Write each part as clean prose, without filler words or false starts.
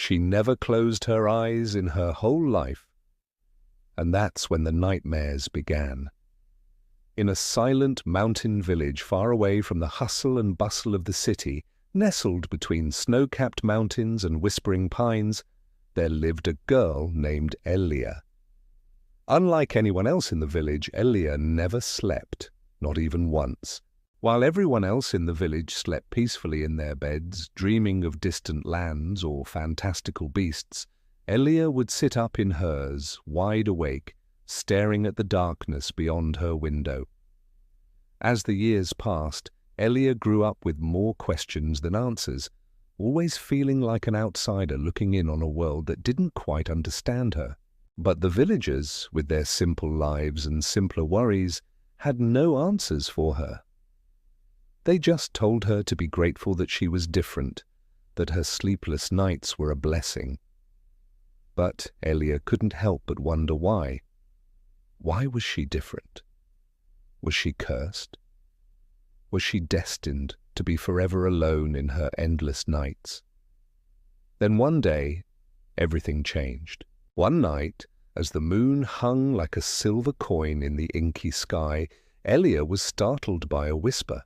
She never closed her eyes in her whole life. And that's when the nightmares began. In a silent mountain village far away from the hustle and bustle of the city, nestled between snow-capped mountains and whispering pines, there lived a girl named Elia. Unlike anyone else in the village, Elia never slept, not even once. While everyone else in the village slept peacefully in their beds, dreaming of distant lands or fantastical beasts, Elia would sit up in hers, wide awake, staring at the darkness beyond her window. As the years passed, Elia grew up with more questions than answers, always feeling like an outsider looking in on a world that didn't quite understand her. But the villagers, with their simple lives and simpler worries, had no answers for her. They just told her to be grateful that she was different, that her sleepless nights were a blessing. But Elia couldn't help but wonder why. Why was she different? Was she cursed? Was she destined to be forever alone in her endless nights? Then one day, everything changed. One night, as the moon hung like a silver coin in the inky sky, Elia was startled by a whisper.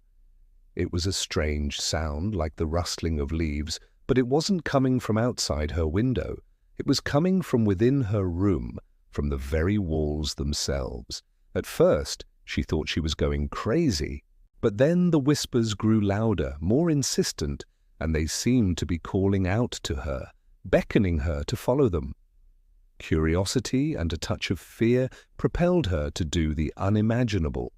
It was a strange sound, like the rustling of leaves, but it wasn't coming from outside her window. It was coming from within her room, from the very walls themselves. At first, she thought she was going crazy, but then the whispers grew louder, more insistent, and they seemed to be calling out to her, beckoning her to follow them. Curiosity and a touch of fear propelled her to do the unimaginable.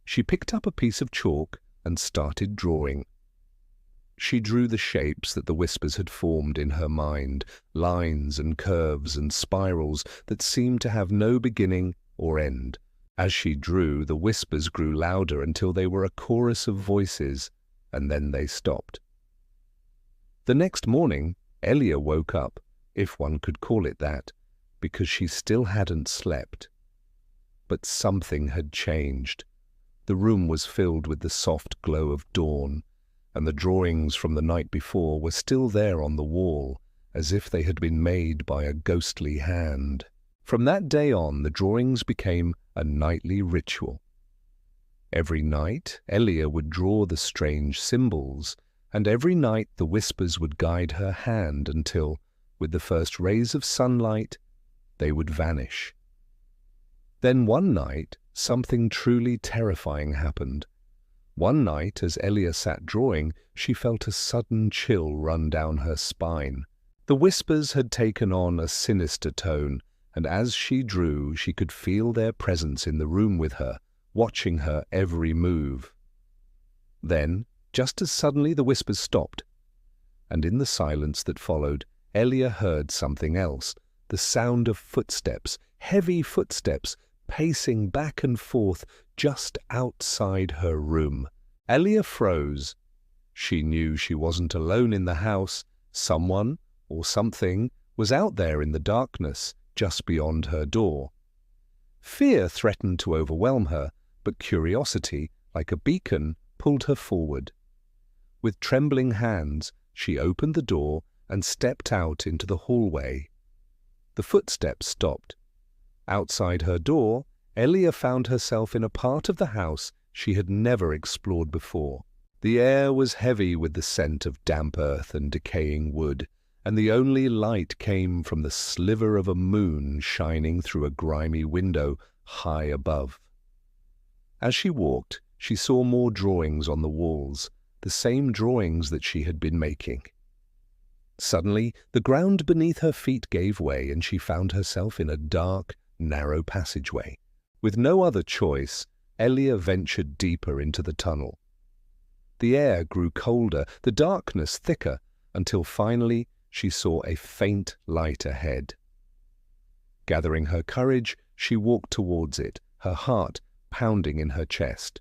She picked up a piece of chalk and started drawing. She drew the shapes that the whispers had formed in her mind, lines and curves and spirals that seemed to have no beginning or end. As she drew, the whispers grew louder until they were a chorus of voices, and then they stopped. The next morning, Elia woke up, if one could call it that, because she still hadn't slept. But something had changed. The room was filled with the soft glow of dawn, and the drawings from the night before were still there on the wall, as if they had been made by a ghostly hand. From that day on, the drawings became a nightly ritual. Every night, Elia would draw the strange symbols, and every night the whispers would guide her hand until, with the first rays of sunlight, they would vanish. Then one night, something truly terrifying happened. One night, as Elia sat drawing, she felt a sudden chill run down her spine. The whispers had taken on a sinister tone, and as she drew, she could feel their presence in the room with her, watching her every move. Then, just as suddenly, the whispers stopped, and in the silence that followed, Elia heard something else, the sound of footsteps, heavy footsteps, pacing back and forth just outside her room. Elia froze. She knew she wasn't alone in the house. Someone, or something, was out there in the darkness, just beyond her door. Fear threatened to overwhelm her, but curiosity, like a beacon, pulled her forward. With trembling hands, she opened the door and stepped out into the hallway. The footsteps stopped. Outside her door, Elia found herself in a part of the house she had never explored before. The air was heavy with the scent of damp earth and decaying wood, and the only light came from the sliver of a moon shining through a grimy window high above. As she walked, she saw more drawings on the walls, the same drawings that she had been making. Suddenly, the ground beneath her feet gave way, and she found herself in a dark, narrow passageway. With no other choice, Elia ventured deeper into the tunnel. The air grew colder, the darkness thicker, until finally she saw a faint light ahead. Gathering her courage, she walked towards it, her heart pounding in her chest.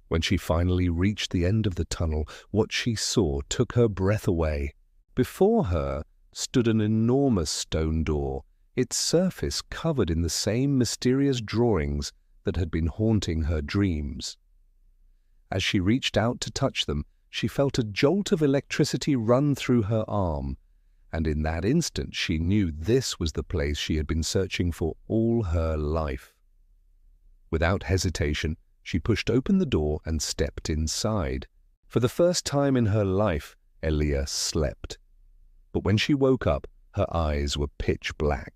When she finally reached the end of the tunnel, what she saw took her breath away. Before her stood an enormous stone door, its surface covered in the same mysterious drawings that had been haunting her dreams. As she reached out to touch them, she felt a jolt of electricity run through her arm, and in that instant she knew this was the place she had been searching for all her life. Without hesitation, she pushed open the door and stepped inside. For the first time in her life, Elia slept. But when she woke up, her eyes were pitch black.